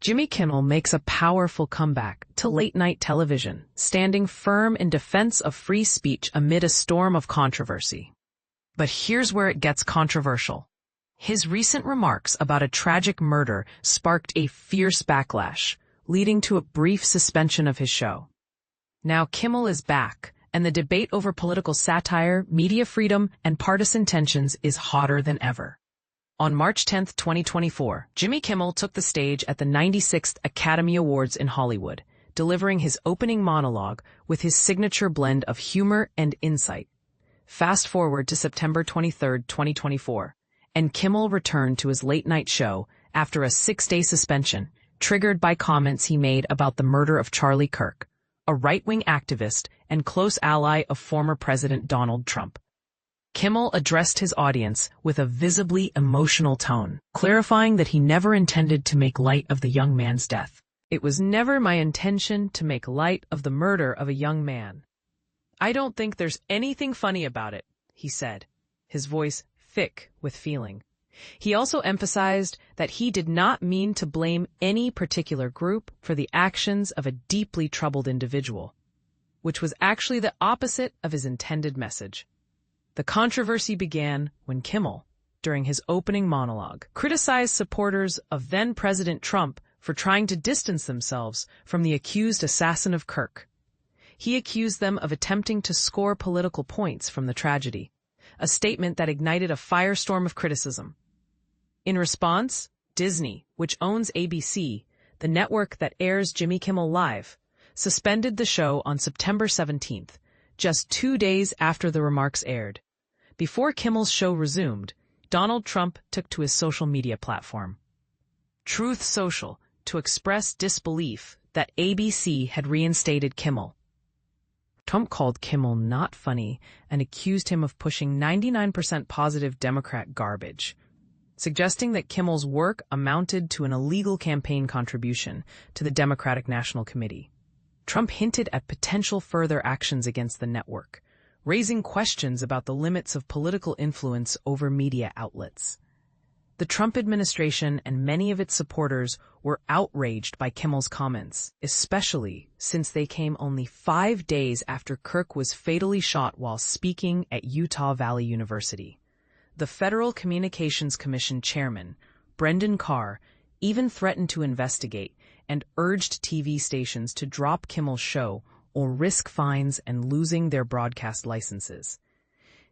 Jimmy Kimmel makes a powerful comeback to late-night television, standing firm in defense of free speech amid a storm of controversy. But here's where it gets controversial. His recent remarks about a tragic murder sparked a fierce backlash, leading to a brief suspension of his show. Now Kimmel is back, and the debate over political satire, media freedom, and partisan tensions is hotter than ever. On March 10, 2024, Jimmy Kimmel took the stage at the 96th Academy Awards in Hollywood, delivering his opening monologue with his signature blend of humor and insight. Fast forward to September 23, 2024, and Kimmel returned to his late-night show after a 6-day suspension, triggered by comments he made about the murder of Charlie Kirk, a right-wing activist and close ally of former President Donald Trump. Kimmel addressed his audience with a visibly emotional tone, clarifying that he never intended to make light of the young man's death. "It was never my intention to make light of the murder of a young man. I don't think there's anything funny about it," he said, his voice thick with feeling. He also emphasized that he did not mean to blame any particular group for the actions of a deeply troubled individual, which was actually the opposite of his intended message. The controversy began when Kimmel, during his opening monologue, criticized supporters of then-President Trump for trying to distance themselves from the accused assassin of Kirk. He accused them of attempting to score political points from the tragedy, a statement that ignited a firestorm of criticism. In response, Disney, which owns ABC, the network that airs Jimmy Kimmel Live, suspended the show on September 17th, just 2 days after the remarks aired. Before Kimmel's show resumed, Donald Trump took to his social media platform, Truth Social, to express disbelief that ABC had reinstated Kimmel. Trump called Kimmel not funny and accused him of pushing 99% positive Democrat garbage, suggesting that Kimmel's work amounted to an illegal campaign contribution to the Democratic National Committee. Trump hinted at potential further actions against the network, raising questions about the limits of political influence over media outlets. The Trump administration and many of its supporters were outraged by Kimmel's comments, especially since they came only 5 days after Kirk was fatally shot while speaking at Utah Valley University. The Federal Communications Commission chairman, Brendan Carr, even threatened to investigate and urged TV stations to drop Kimmel's show or risk fines and losing their broadcast licenses.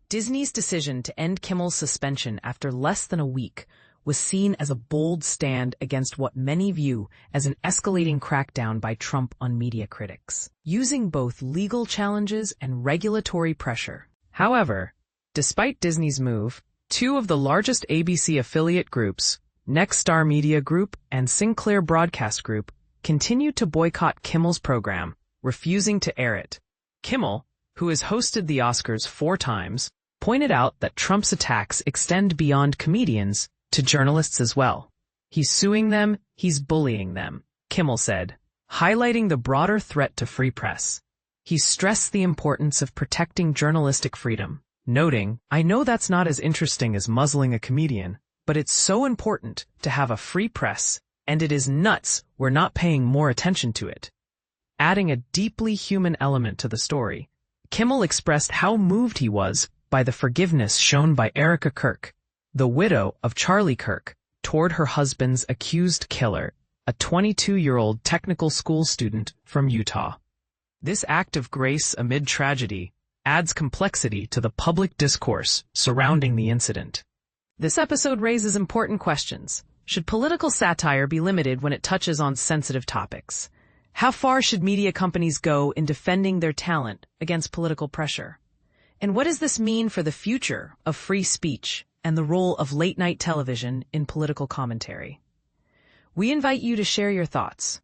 Disney's decision to end Kimmel's suspension after less than a week was seen as a bold stand against what many view as an escalating crackdown by Trump on media critics, using both legal challenges and regulatory pressure. However, despite Disney's move, 2 of the largest ABC affiliate groups, Nexstar Media Group and Sinclair Broadcast Group, continued to boycott Kimmel's program, refusing to air it. Kimmel, who has hosted the Oscars 4 times, pointed out that Trump's attacks extend beyond comedians to journalists as well. "He's suing them, he's bullying them," Kimmel said, highlighting the broader threat to free press. He stressed the importance of protecting journalistic freedom, noting, "I know that's not as interesting as muzzling a comedian, but it's so important to have a free press, and it is nuts we're not paying more attention to it." Adding a deeply human element to the story, Kimmel expressed how moved he was by the forgiveness shown by Erica Kirk, the widow of Charlie Kirk, toward her husband's accused killer, a 22-year-old technical school student from Utah. This act of grace amid tragedy adds complexity to the public discourse surrounding the incident. This episode raises important questions. Should political satire be limited when it touches on sensitive topics? How far should media companies go in defending their talent against political pressure? And what does this mean for the future of free speech and the role of late-night television in political commentary? We invite you to share your thoughts.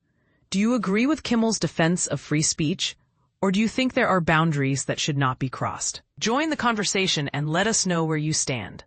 Do you agree with Kimmel's defense of free speech, or do you think there are boundaries that should not be crossed? Join the conversation and let us know where you stand.